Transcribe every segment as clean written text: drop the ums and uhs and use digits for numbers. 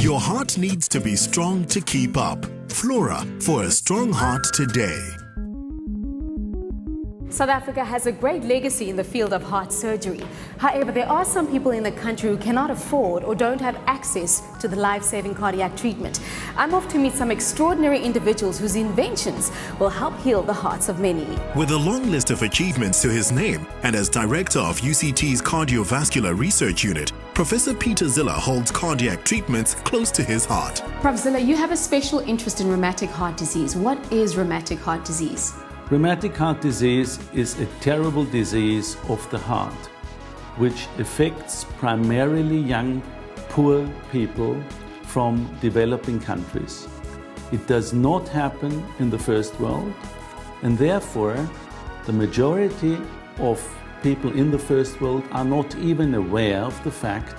Your heart needs to be strong to keep up. Flora, for a strong heart today. South Africa has a great legacy in the field of heart surgery. However, there are some people in the country who cannot afford or don't have access to the life-saving cardiac treatment. I'm off to meet some extraordinary individuals whose inventions will help heal the hearts of many. With a long list of achievements to his name and as director of UCT's Cardiovascular Research Unit, Professor Peter Ziller holds cardiac treatments close to his heart. Prof. Ziller, you have a special interest in rheumatic heart disease. What is rheumatic heart disease? Rheumatic heart disease is a terrible disease of the heart, which affects primarily young, poor people from developing countries. It does not happen in the first world, and therefore the majority of people in the first world are not even aware of the fact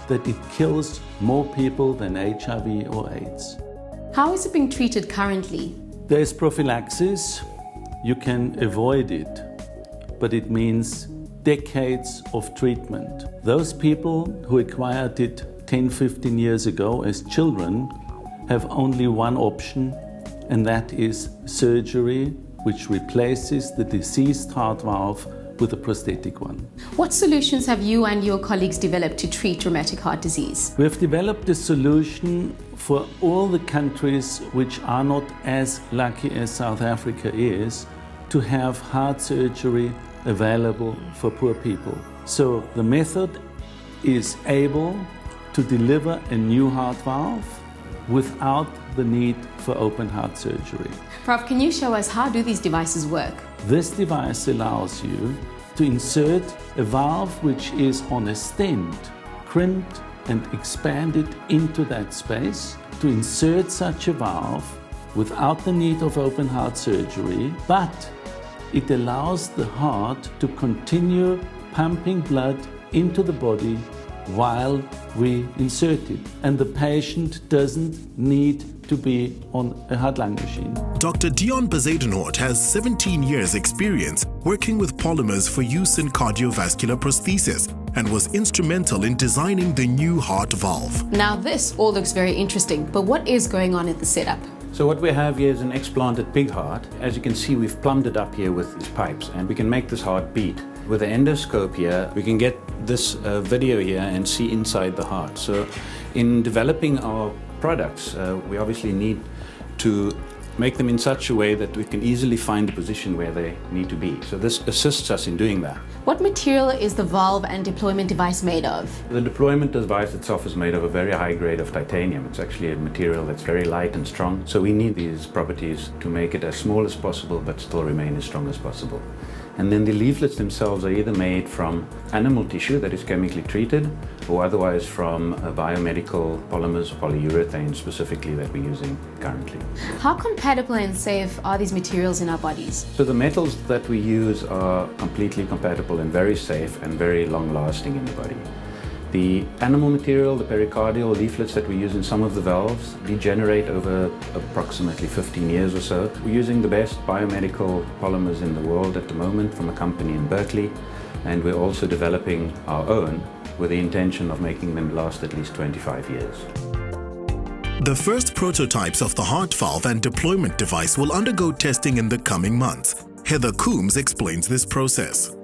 that it kills more people than HIV or AIDS. How is it being treated currently? There is prophylaxis. You can avoid it, but it means decades of treatment. Those people who acquired it 10, 15 years ago as children have only one option, and that is surgery, which replaces the diseased heart valve with a prosthetic one. What solutions have you and your colleagues developed to treat rheumatic heart disease? We have developed a solution for all the countries which are not as lucky as South Africa is to have heart surgery available for poor people. So the method is able to deliver a new heart valve without the need for open heart surgery. Prof, can you show us how do these devices work? This device allows you to insert a valve which is on a stent, crimped and expanded into that space, to insert such a valve without the need of open heart surgery, but it allows the heart to continue pumping blood into the body while we insert it. And the patient doesn't need to be on a heart-lung machine. Dr. Dion Bezuidenhout has 17 years experience working with polymers for use in cardiovascular prosthesis and was instrumental in designing the new heart valve. Now this all looks very interesting, but what is going on at the setup? So what we have here is an explanted pig heart. As you can see, we've plumbed it up here with these pipes, and we can make this heart beat. With the endoscope here, we can get this video here and see inside the heart. So in developing our products, we obviously need to make them in such a way that we can easily find the position where they need to be. So this assists us in doing that. What material is the valve and deployment device made of? The deployment device itself is made of a very high grade of titanium. It's actually a material that's very light and strong. So we need these properties to make it as small as possible but still remain as strong as possible. And then the leaflets themselves are either made from animal tissue that is chemically treated or otherwise from biomedical polymers, polyurethane specifically, that we're using currently. How compatible and safe are these materials in our bodies? So the metals that we use are completely compatible and very safe and very long lasting in the body. The animal material, the pericardial leaflets that we use in some of the valves, degenerate over approximately 15 years or so. We're using the best biomedical polymers in the world at the moment from a company in Berkeley, and we're also developing our own with the intention of making them last at least 25 years. The first prototypes of the heart valve and deployment device will undergo testing in the coming months. Heather Coombs explains this process.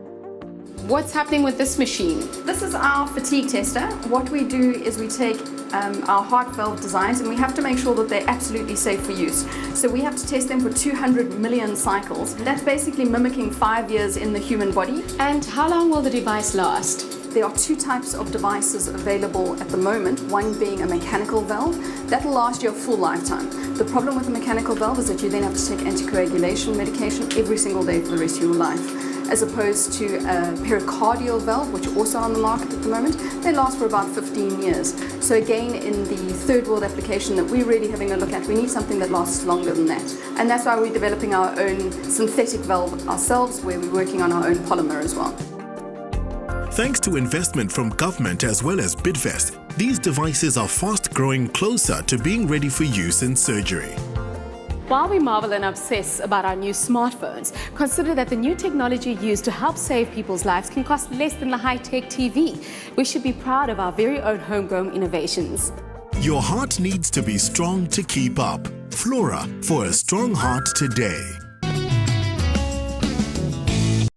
What's happening with this machine? This is our fatigue tester. What we do is we take our heart valve designs and we have to make sure that they're absolutely safe for use. So we have to test them for 200 million cycles. That's basically mimicking 5 years in the human body. And how long will the device last? There are two types of devices available at the moment, one being a mechanical valve. That will last you a full lifetime. The problem with a mechanical valve is that you then have to take anticoagulation medication every single day for the rest of your life. As opposed to a pericardial valve, which are also on the market at the moment, they last for about 15 years. So again, in the third world application that we're really having a look at, we need something that lasts longer than that. And that's why we're developing our own synthetic valve ourselves, where we're working on our own polymer as well. Thanks to investment from government as well as Bidvest, these devices are fast growing closer to being ready for use in surgery. While we marvel and obsess about our new smartphones, consider that the new technology used to help save people's lives can cost less than the high-tech TV. We should be proud of our very own homegrown innovations. Your heart needs to be strong to keep up. Flora, for a strong heart today.